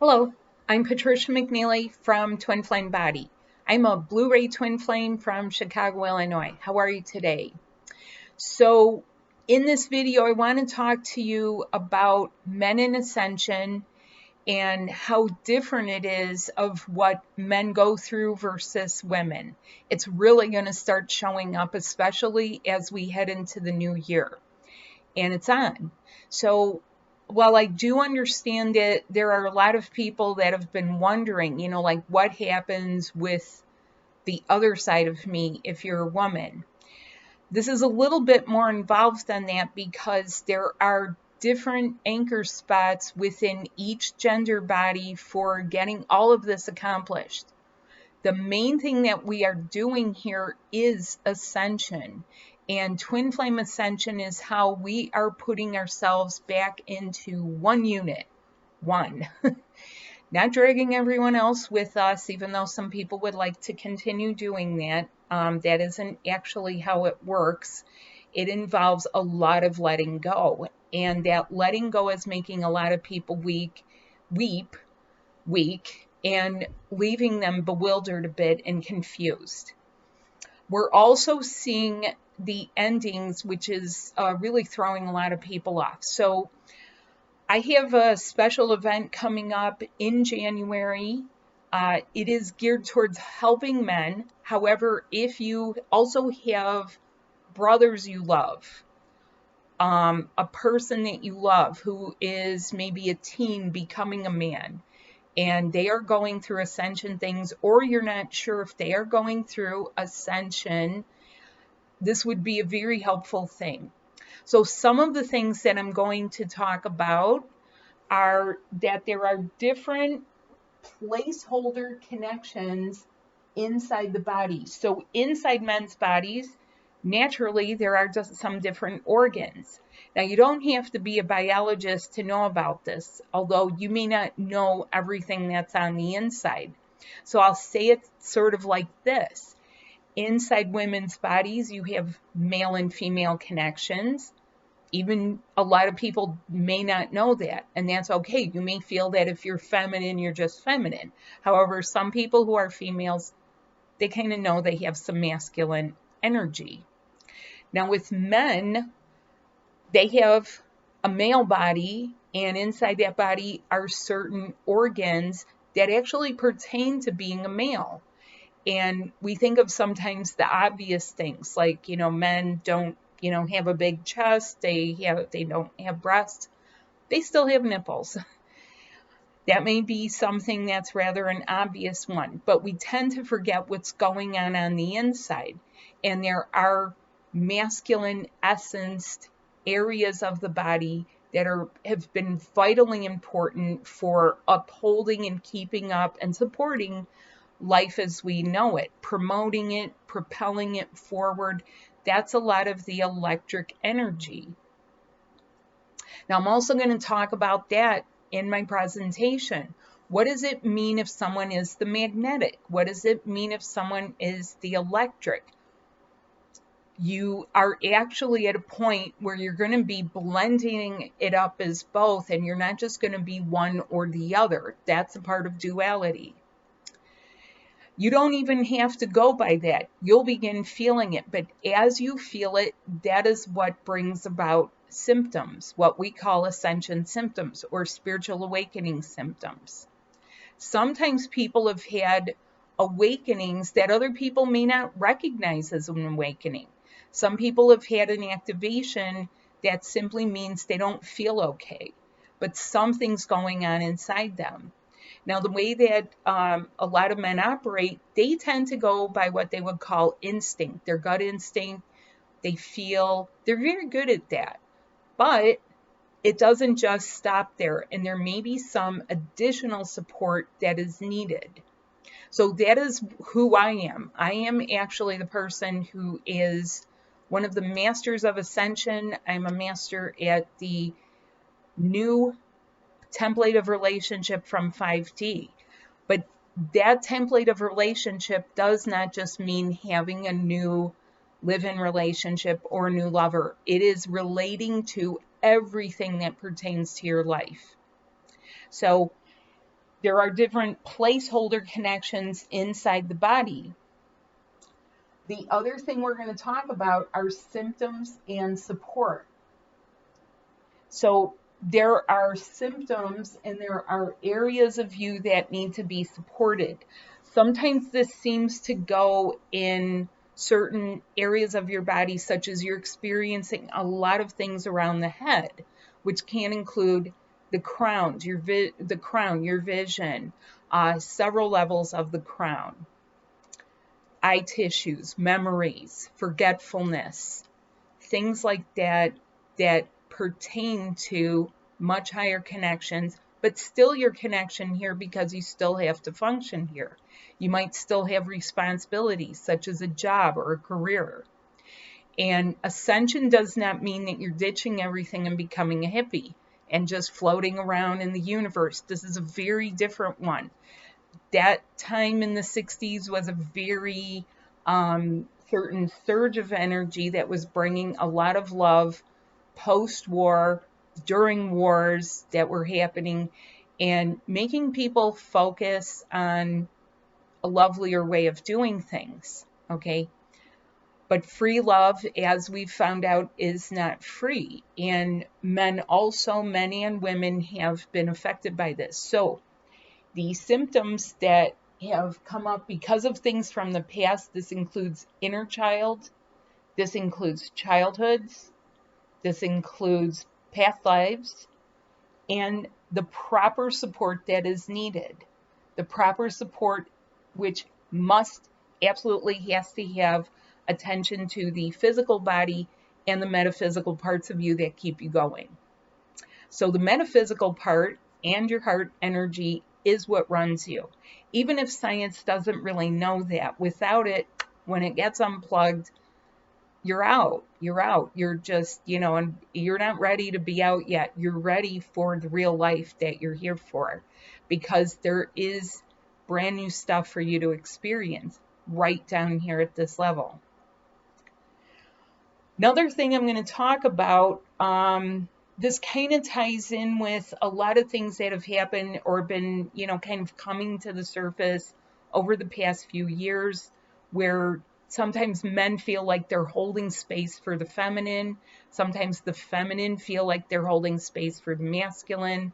Hello, I'm Patricia McNeely from Twin Flame Body. I'm a Blu-ray Twin Flame from Chicago, Illinois. How are you today? So in this video, I want to talk to you about men in Ascension and how different it is of what men go through versus women. It's really going to start showing up, especially as we head into the new year. And it's on. So while I do understand it, there are a lot of people that have been wondering, like what happens with the other side of me if you're a woman. This is a little bit more involved than that because there are different anchor spots within each gender body for getting all of this accomplished. The main thing that we are doing here is ascension. And twin flame ascension is how we are putting ourselves back into one unit. One. Not dragging everyone else with us, even though some people would like to continue doing that. That isn't actually how it works. It involves a lot of letting go. And that letting go is making a lot of people weak, and leaving them bewildered a bit and confused. We're also seeing the endings, which is really throwing a lot of people off. So I have a special event coming up in January. It is geared towards helping men. However, if you also have brothers you love, a person that you love who is maybe a teen becoming a man, and they are going through ascension things, or you're not sure if they are going through ascension, this would be a very helpful thing. So some of the things that I'm going to talk about are that there are different placeholder connections inside the body. So inside men's bodies, naturally, there are just some different organs. Now, you don't have to be a biologist to know about this, although you may not know everything that's on the inside. So I'll say it sort of like this. Inside women's bodies, you have male and female connections. Even a lot of people may not know that, and that's okay. You may feel that if you're feminine, you're just feminine. However, some people who are females, they kind of know they have some masculine energy. Now with men, they have a male body, and inside that body are certain organs that actually pertain to being a male. And we think of sometimes the obvious things like, men don't, have a big chest, they don't have breasts, they still have nipples. That may be something that's rather an obvious one, but we tend to forget what's going on the inside. And there are masculine essenced areas of the body that have been vitally important for upholding and keeping up and supporting life as we know it, promoting it, propelling it forward. That's a lot of the electric energy. Now, I'm also going to talk about that in my presentation. What does it mean if someone is the magnetic? What does it mean if someone is the electric? You are actually at a point where you're going to be blending it up as both, and you're not just going to be one or the other. That's a part of duality. You don't even have to go by that. You'll begin feeling it, but as you feel it, that is what brings about symptoms, what we call ascension symptoms or spiritual awakening symptoms. Sometimes people have had awakenings that other people may not recognize as an awakening. Some people have had an activation that simply means they don't feel okay, but something's going on inside them. Now, the way that a lot of men operate, they tend to go by what they would call instinct, their gut instinct. They feel they're very good at that, but it doesn't just stop there, and there may be some additional support that is needed. So that is who I am. I am actually the person who is one of the masters of ascension. I'm a master at the new template of relationship from 5D. But that template of relationship does not just mean having a new live-in relationship or a new lover. It is relating to everything that pertains to your life. So There are different placeholder connections inside the body. The other thing we're going to talk about are symptoms and support. So there are symptoms and there are areas of you that need to be supported. Sometimes this seems to go in certain areas of your body, such as you're experiencing a lot of things around the head, which can include the crown, your vision, several levels of the crown, eye tissues, memories, forgetfulness, things like that pertain to much higher connections, but still your connection here because you still have to function here. You might still have responsibilities such as a job or a career. And ascension does not mean that you're ditching everything and becoming a hippie and just floating around in the universe. This is a very different one. That time in the 60s was a very certain surge of energy that was bringing a lot of love post-war, during wars that were happening, and making people focus on a lovelier way of doing things, okay? But free love, as we've found out, is not free. And men and women have been affected by this. So the symptoms that have come up because of things from the past, this includes inner child, this includes childhoods, this includes past lives, and the proper support that is needed. The proper support which absolutely has to have attention to the physical body and the metaphysical parts of you that keep you going. So the metaphysical part and your heart energy is what runs you. Even if science doesn't really know that, without it, when it gets unplugged, you're out. You're just, and you're not ready to be out yet. You're ready for the real life that you're here for, because there is brand new stuff for you to experience right down here at this level. Another thing I'm going to talk about, this kind of ties in with a lot of things that have happened or been, kind of coming to the surface over the past few years, where sometimes men feel like they're holding space for the feminine. Sometimes the feminine feel like they're holding space for the masculine.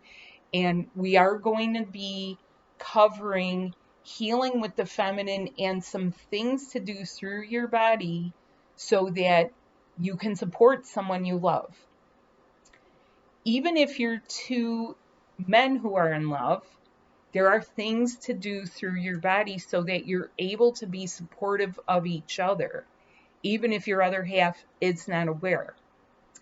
And we are going to be covering healing with the feminine and some things to do through your body so that you can support someone you love. Even if you're two men who are in love, there are things to do through your body so that you're able to be supportive of each other, even if your other half is not aware.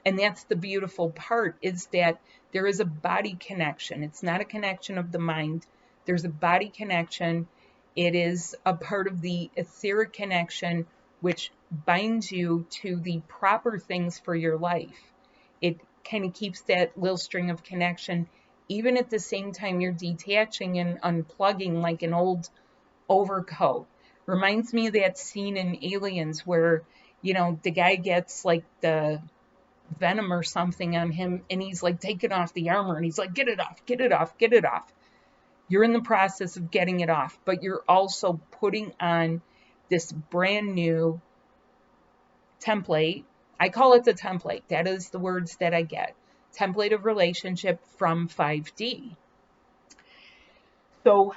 And that's the beautiful part, is that there is a body connection. It's not a connection of the mind. There's a body connection. It is a part of the etheric connection, which binds you to the proper things for your life. It kind of keeps that little string of connection, even at the same time you're detaching and unplugging like an old overcoat. Reminds me of that scene in Aliens where, the guy gets like the venom or something on him and he's like taking off the armor and he's like, get it off, get it off, get it off. You're in the process of getting it off, but you're also putting on this brand new template. I call it the template. That is the words that I get. Template of relationship from 5D. So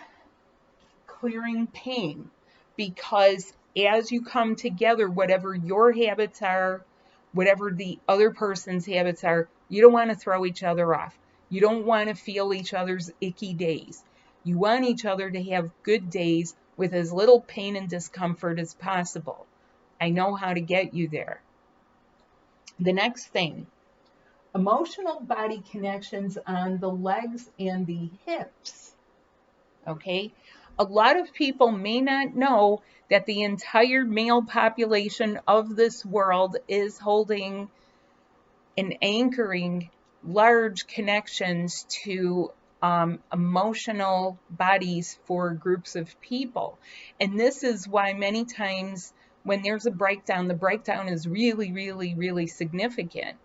clearing pain, because as you come together, whatever your habits are, whatever the other person's habits are, you don't want to throw each other off. You don't want to feel each other's icky days. You want each other to have good days with as little pain and discomfort as possible. I know how to get you there. The next thing, emotional body connections on the legs and the hips. Okay? A lot of people may not know that the entire male population of this world is holding and anchoring large connections to emotional bodies for groups of people. And this is why many times when there's a breakdown, the breakdown is really, really, really significant.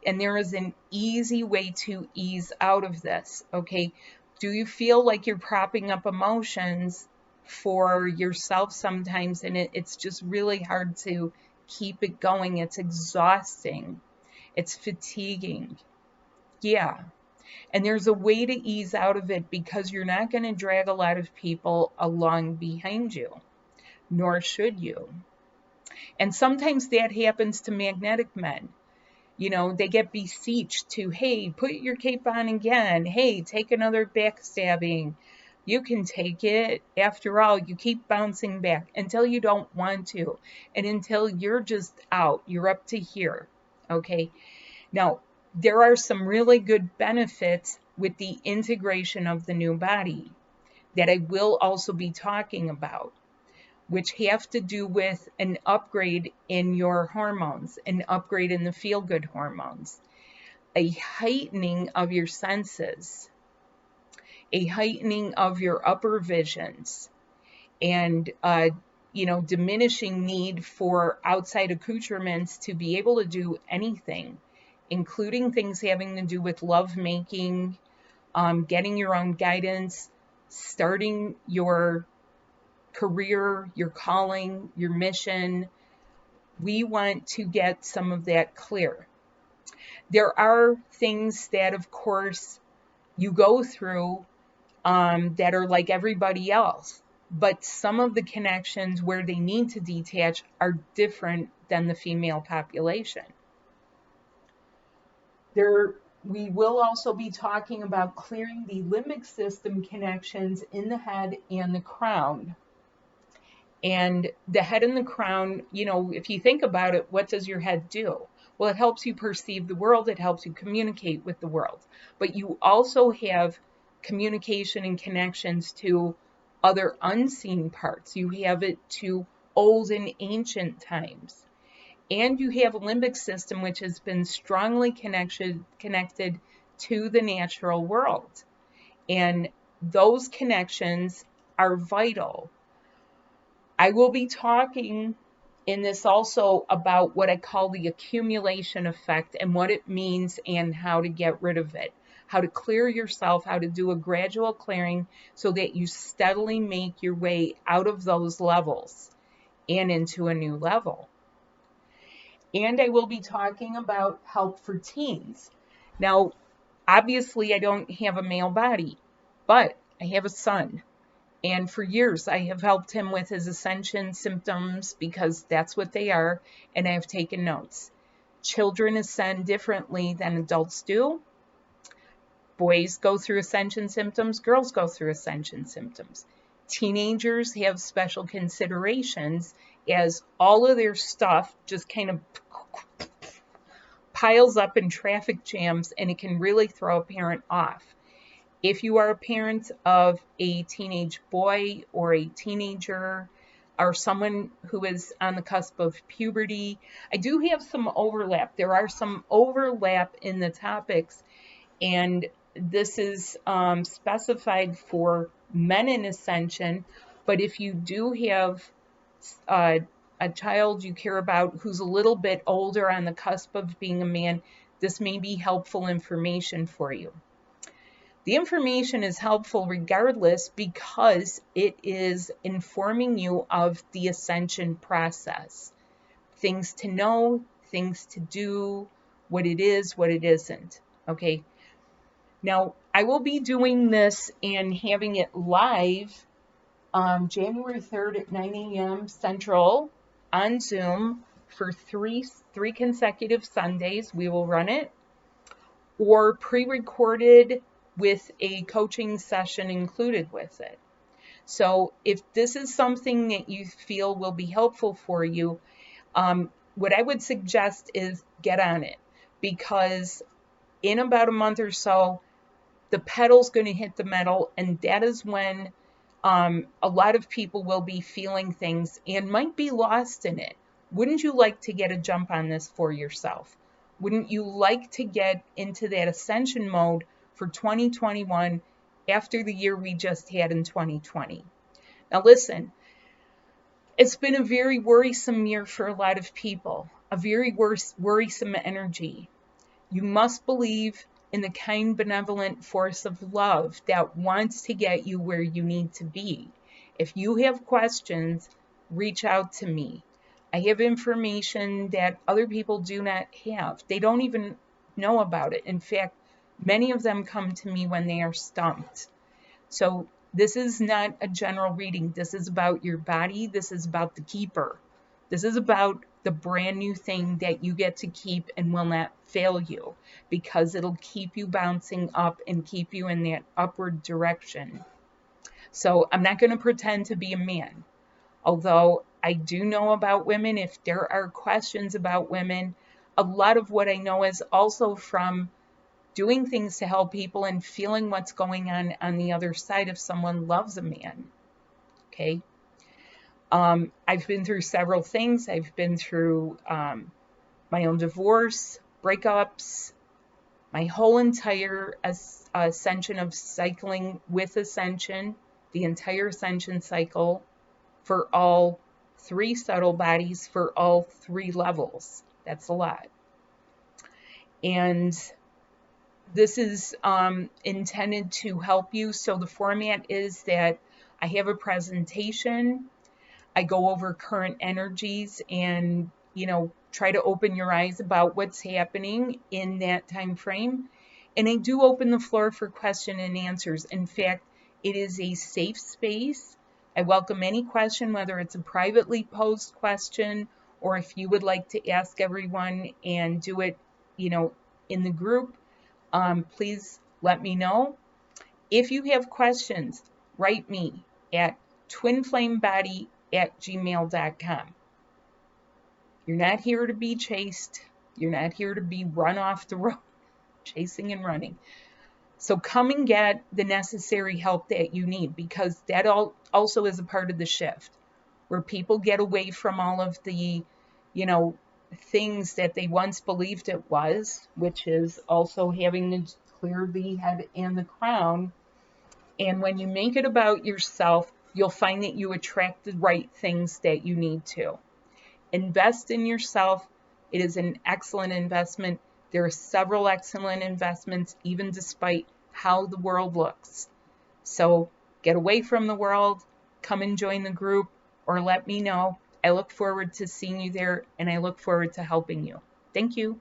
And there is an easy way to ease out of this, okay? Do you feel like you're propping up emotions for yourself sometimes, and it's just really hard to keep it going? It's exhausting. It's fatiguing. Yeah. And there's a way to ease out of it, because you're not going to drag a lot of people along behind you, nor should you. And sometimes that happens to magnetic men. You know, they get beseeched to, hey, put your cape on again. Hey, take another backstabbing. You can take it. After all, you keep bouncing back until you don't want to, and until you're just out. You're up to here. Okay. Now, there are some really good benefits with the integration of the new body that I will also be talking about, which have to do with an upgrade in your hormones, an upgrade in the feel-good hormones, a heightening of your senses, a heightening of your upper visions, and diminishing need for outside accoutrements to be able to do anything, including things having to do with lovemaking, getting your own guidance, starting your career, your calling, your mission. We want to get some of that clear. There are things that, of course, you go through that are like everybody else, but some of the connections where they need to detach are different than the female population. We will also be talking about clearing the limbic system connections in the head and the crown. And the head and the crown, if you think about it, what does your head do? Well, it helps you perceive the world. It helps you communicate with the world. But you also have communication and connections to other unseen parts. You have it to old and ancient times. And you have a limbic system, which has been strongly connected to the natural world. And those connections are vital. I will be talking in this also about what I call the accumulation effect and what it means and how to get rid of it, how to clear yourself, how to do a gradual clearing so that you steadily make your way out of those levels and into a new level. And I will be talking about help for teens. Now, obviously, I don't have a male body, but I have a son. And for years, I have helped him with his Ascension symptoms, because that's what they are, and I have taken notes. Children ascend differently than adults do. Boys go through Ascension symptoms, girls go through Ascension symptoms. Teenagers have special considerations, as all of their stuff just kind of piles up in traffic jams, and it can really throw a parent off. If you are a parent of a teenage boy or a teenager or someone who is on the cusp of puberty, I do have some overlap. There are some overlap in the topics, and this is specified for men in Ascension. But if you do have a child you care about who's a little bit older, on the cusp of being a man, this may be helpful information for you. The information is helpful regardless, because it is informing you of the Ascension process. Things to know, things to do, what it is, what it isn't. Okay. Now, I will be doing this and having it live January 3rd at 9 a.m. Central on Zoom for three consecutive Sundays. We will run it, or pre-recorded with a coaching session included with it. So if this is something that you feel will be helpful for you, what I would suggest is get on it, because in about a month or so, the pedal's going to hit the metal, and that is when a lot of people will be feeling things and might be lost in it. Wouldn't you like to get a jump on this for yourself? Wouldn't you like to get into that ascension mode for 2021 after the year we just had in 2020? Now listen, it's been a very worrisome year for a lot of people, a very worrisome energy. You must believe in the kind, benevolent force of love that wants to get you where you need to be. If you have questions, reach out to me. I have information that other people do not have. They don't even know about it. In fact, many of them come to me when they are stumped. So this is not a general reading. This is about your body. This is about the keeper. This is about the brand new thing that you get to keep and will not fail you, because it'll keep you bouncing up and keep you in that upward direction. So I'm not going to pretend to be a man, although I do know about women. If there are questions about women, a lot of what I know is also from doing things to help people and feeling what's going on the other side if someone loves a man. Okay. I've been through several things. I've been through my own divorce, breakups, my whole entire ascension of cycling with Ascension, the entire Ascension cycle for all 3 subtle bodies, for all 3 levels. That's a lot. And this is intended to help you. So the format is that I have a presentation. I go over current energies and, try to open your eyes about what's happening in that time frame. And I do open the floor for question and answers. In fact, it is a safe space. I welcome any question, whether it's a privately posed question or if you would like to ask everyone and do it, in the group. Please let me know. If you have questions, write me at twinflamebody@gmail.com. You're not here to be chased. You're not here to be run off the road, chasing and running. So come and get the necessary help that you need, because that also is a part of the shift, where people get away from all of the, things that they once believed it was, which is also having to clear the head and the crown. And when you make it about yourself, you'll find that you attract the right things that you need to. Invest in yourself. It is an excellent investment. There are several excellent investments, even despite how the world looks. So get away from the world, come and join the group, or let me know. I look forward to seeing you there, and I look forward to helping you. Thank you.